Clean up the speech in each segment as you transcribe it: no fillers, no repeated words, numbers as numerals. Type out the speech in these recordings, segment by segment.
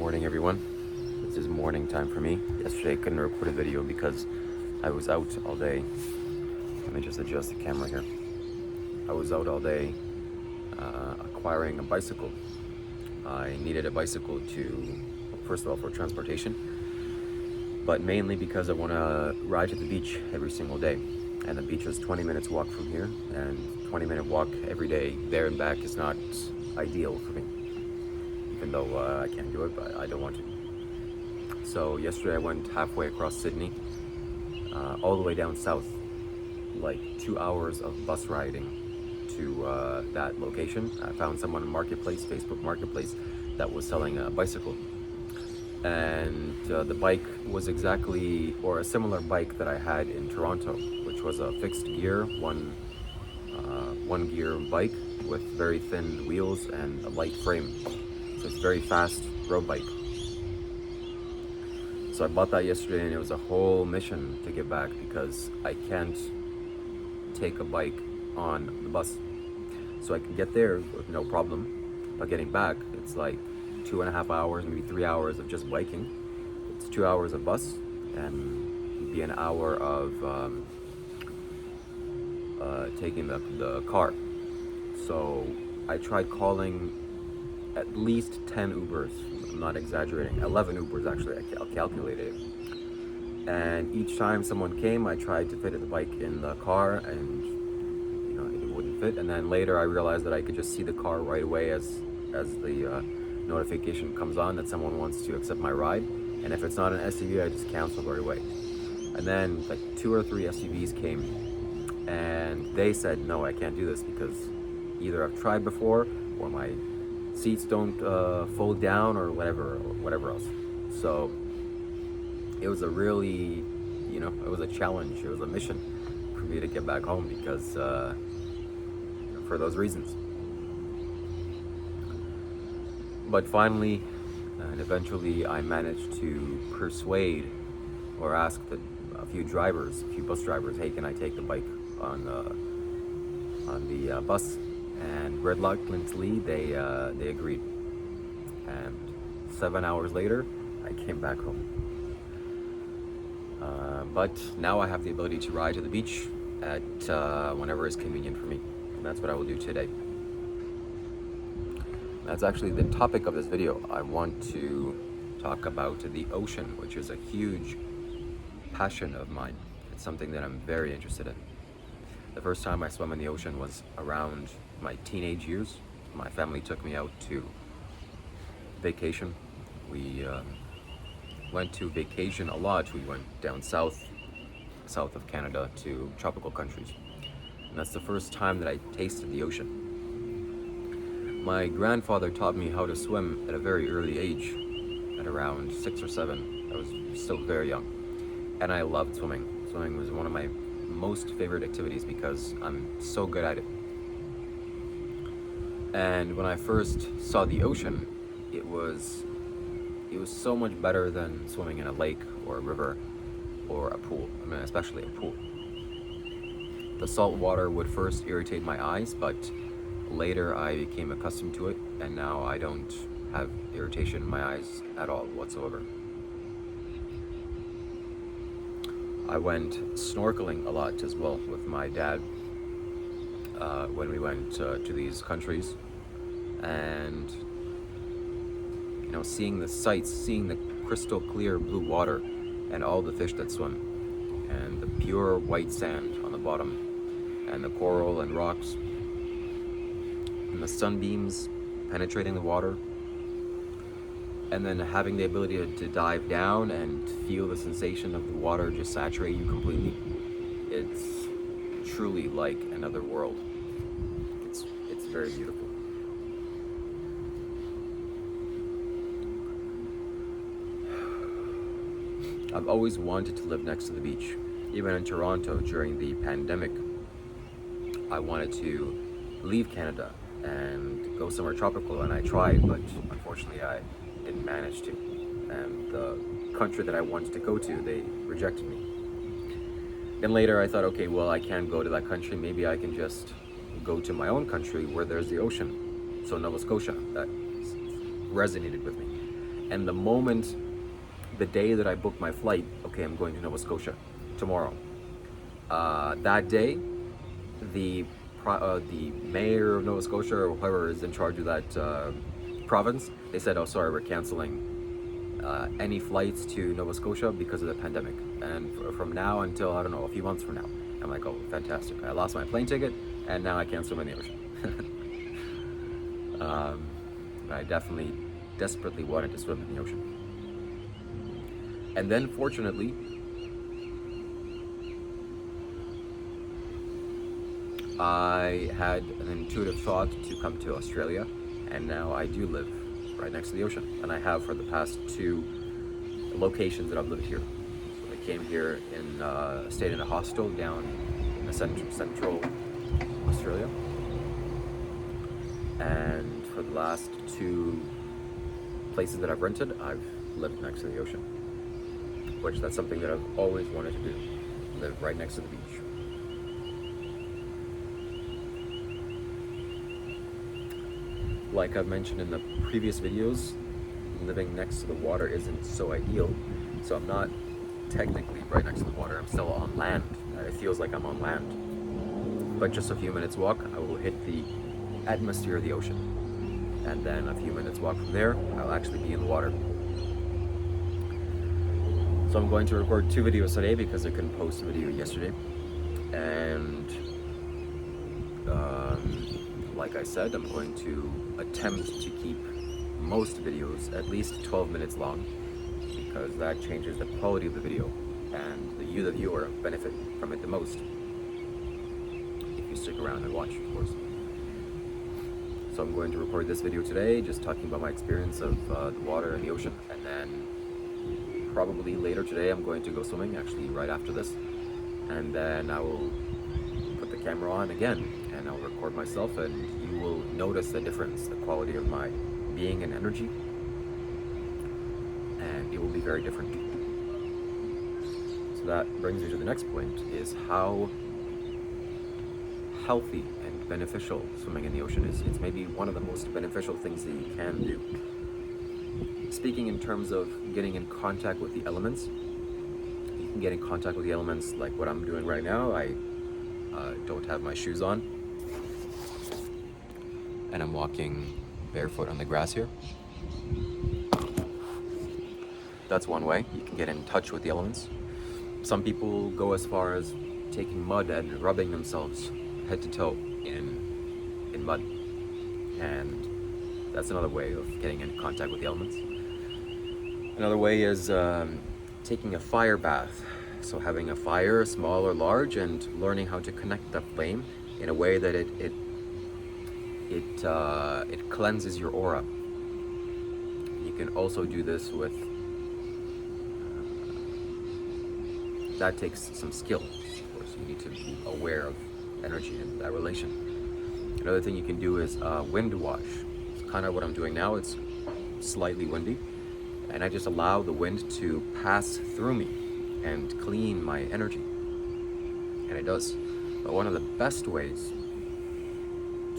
Morning, everyone. This is morning time for me. Yesterday I couldn't record a video because I was out all day. Let me just adjust the camera here. I was out all day acquiring a bicycle. I needed a bicycle first of all, for transportation, but mainly because I want to ride to the beach every single day. And the beach is 20 minutes walk from here, and 20-minute walk every day there and back is not ideal for me. Even though I can do it, but I don't want to. So yesterday I went halfway across Sydney, all the way down south, like 2 hours of bus riding to that location. I found someone on Marketplace, Facebook Marketplace, that was selling a bicycle. And the bike was exactly, or a similar bike that I had in Toronto, which was a fixed gear, one gear bike with very thin wheels and a light frame. So it's a very fast road bike. So I bought that yesterday, and it was a whole mission to get back because I can't take a bike on the bus. So I can get there with no problem, but getting back, it's like 2.5 hours, maybe 3 hours of just biking. It's 2 hours of bus and be an hour of taking the car. So I tried calling at least 10 Ubers, I'm not exaggerating, 11 Ubers actually, I calculated it. And each time someone came, I tried to fit the bike in the car, and it wouldn't fit. And then later I realized that I could just see the car right away as the notification comes on that someone wants to accept my ride. And if it's not an SUV, I just cancel right away. And then like 2 or 3 SUVs came, and they said, no, I can't do this because either I've tried before, or my seats don't fold down, or whatever else. So it was a really, it was a challenge. It was a mission for me to get back home because for those reasons. But finally and eventually I managed to persuade or ask a few bus drivers, hey, can I take the bike on the bus? And reluctantly they agreed. And 7 hours later, I came back home. But now I have the ability to ride to the beach at whenever is convenient for me. And that's what I will do today. That's actually the topic of this video. I want to talk about the ocean, which is a huge passion of mine. It's something that I'm very interested in. The first time I swam in the ocean was around my teenage years. My family took me out to vacation. We went to vacation a lot. We went down south of Canada to tropical countries. And that's the first time that I tasted the ocean. My grandfather taught me how to swim at a very early age, at around 6 or 7. I was still very young. And I loved swimming. Swimming was one of my most favorite activities because I'm so good at it. And when I first saw the ocean, it was so much better than swimming in a lake or a river or a pool. I mean, especially a pool. The salt water would first irritate my eyes, but later I became accustomed to it, and now I don't have irritation in my eyes at all whatsoever. I went snorkeling a lot as well with my dad when we went to these countries, and seeing the sights, seeing the crystal clear blue water and all the fish that swim, and the pure white sand on the bottom, and the coral and rocks, and the sunbeams penetrating the water, and then having the ability to dive down and feel the sensation of the water just saturate you completely. It's truly like another world. It's very beautiful. I've always wanted to live next to the beach. Even in Toronto during the pandemic, I wanted to leave Canada and go somewhere tropical, and I tried, but unfortunately I didn't manage to. And the country that I wanted to go to, they rejected me. Then later I thought, okay, well, I can't go to that country, maybe I can just go to my own country where there's the ocean. So Nova Scotia, that resonated with me. And the day that I booked my flight, okay, I'm going to Nova Scotia tomorrow. That day, the mayor of Nova Scotia, or whoever is in charge of that province, they said, "Oh, sorry, we're canceling any flights to Nova Scotia because of the pandemic, and from now until, I don't know, a few months from now." I'm like, "Oh, fantastic! I lost my plane ticket, and now I can't swim in the ocean." I definitely, desperately wanted to swim in the ocean. And then, fortunately, I had an intuitive thought to come to Australia, and now I do live right next to the ocean, and I have for the past 2 locations that I've lived here. So I came here in, stayed in a hostel down in the central Australia, and for the last 2 places that I've rented, I've lived next to the ocean, which that's something that I've always wanted to do, live right next to the beach. Like I've mentioned in the previous videos, living next to the water isn't so ideal. So I'm not technically right next to the water, I'm still on land. It feels like I'm on land. But just a few minutes walk, I will hit the atmosphere of the ocean. And then a few minutes walk from there, I'll actually be in the water. So I'm going to record 2 videos today because I couldn't post a video yesterday. And like I said, I'm going to attempt to keep most videos at least 12 minutes long, because that changes the quality of the video, and you, the viewer, benefit from it the most if you stick around and watch, of course. So I'm going to record this video today, just talking about my experience of the water and the ocean, and then probably later today I'm going to go swimming, actually right after this, and then I will put the camera on again and I'll record myself, and you will notice the difference, the quality of my being and energy, and it will be very different. So that brings me to the next point, is how healthy and beneficial swimming in the ocean is. It's maybe one of the most beneficial things that you can do. Speaking in terms of getting in contact with the elements, you can get in contact with the elements like what I'm doing right now. I don't have my shoes on, and I'm walking barefoot on the grass here. That's one way you can get in touch with the elements. Some people go as far as taking mud and rubbing themselves head to toe in mud, and that's another way of getting in contact with the elements. Another way is taking a fire bath. So having a fire, small or large, and learning how to connect the flame in a way that it cleanses your aura. You can also do this with, that takes some skill, of course. You need to be aware of energy and that relation. Another thing you can do is wind wash. It's kind of what I'm doing now. It's slightly windy, and I just allow the wind to pass through me and clean my energy, and it does. But one of the best ways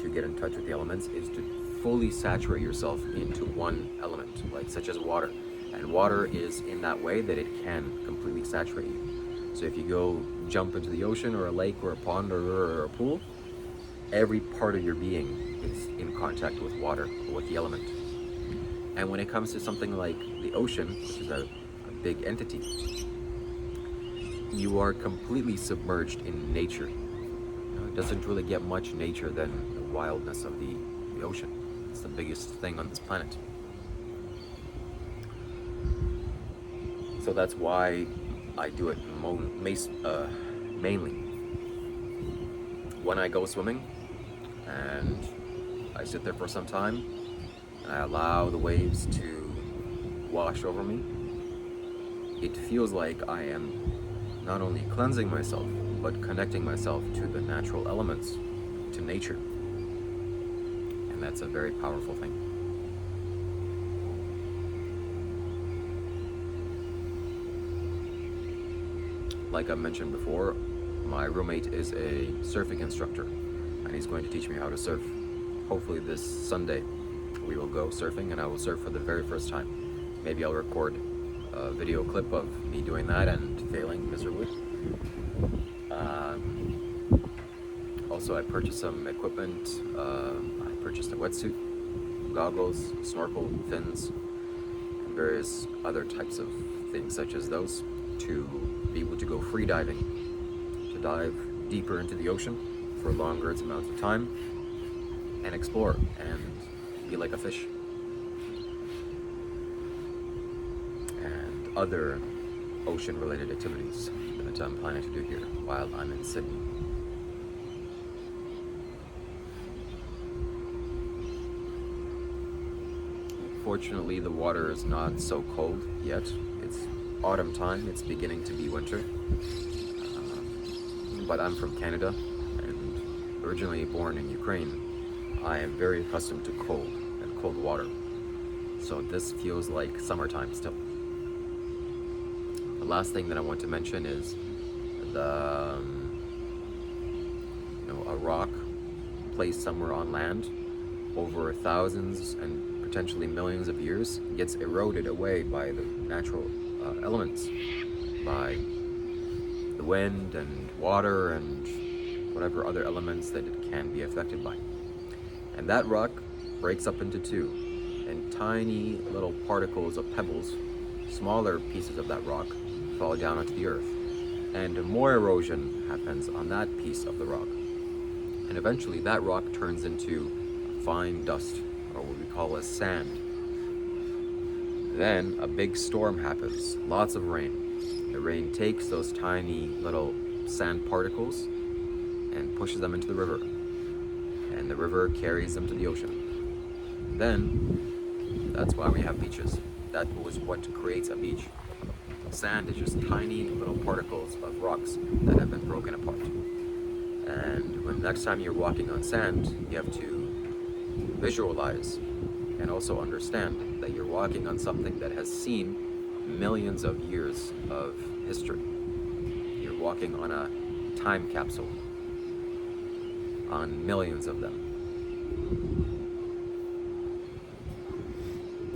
to get in touch with the elements is to fully saturate yourself into one element, like such as water. And water is in that way that it can completely saturate you. So if you go jump into the ocean or a lake or a pond or a pool, every part of your being is in contact with water or with the element. And when it comes to something like the ocean, which is a big entity, you are completely submerged in nature. It doesn't really get much nature than the wildness of the ocean. It's the biggest thing on this planet. So that's why I do it mainly. When I go swimming and I sit there for some time and I allow the waves to wash over me, it feels like I am not only cleansing myself, but connecting myself to the natural elements, to nature. And that's a very powerful thing. Like I mentioned before, my roommate is a surfing instructor, and he's going to teach me how to surf. Hopefully this Sunday we will go surfing, and I will surf for the very first time. Maybe I'll record a video clip of me doing that and failing miserably. Also, I purchased some equipment. I purchased a wetsuit, goggles, snorkel, fins, and various other types of things such as those to be able to go free diving, to dive deeper into the ocean for longer amounts of time and explore and be like a fish. And other ocean-related activities that I'm planning to do here while I'm in Sydney. Fortunately, the water is not so cold yet. It's autumn time, it's beginning to be winter. But I'm from Canada and originally born in Ukraine. I am very accustomed to cold and cold water. So this feels like summertime still. The last thing that I want to mention is a rock placed somewhere on land over thousands and potentially millions of years gets eroded away by the natural elements, by the wind and water and whatever other elements that it can be affected by. And that rock breaks up into two, and tiny little particles of pebbles, smaller pieces of that rock, fall down onto the earth. And more erosion happens on that piece of the rock. And eventually that rock turns into fine dust, or what we call as sand. Then a big storm happens, lots of rain. The rain takes those tiny little sand particles and pushes them into the river. And the river carries them to the ocean. Then, that's why we have beaches. That was what creates a beach. Sand is just tiny little particles of rocks that have been broken apart. And when next time you're walking on sand, you have to visualize and also understand that you're walking on something that has seen millions of years of history. You're walking on a time capsule, on millions of them.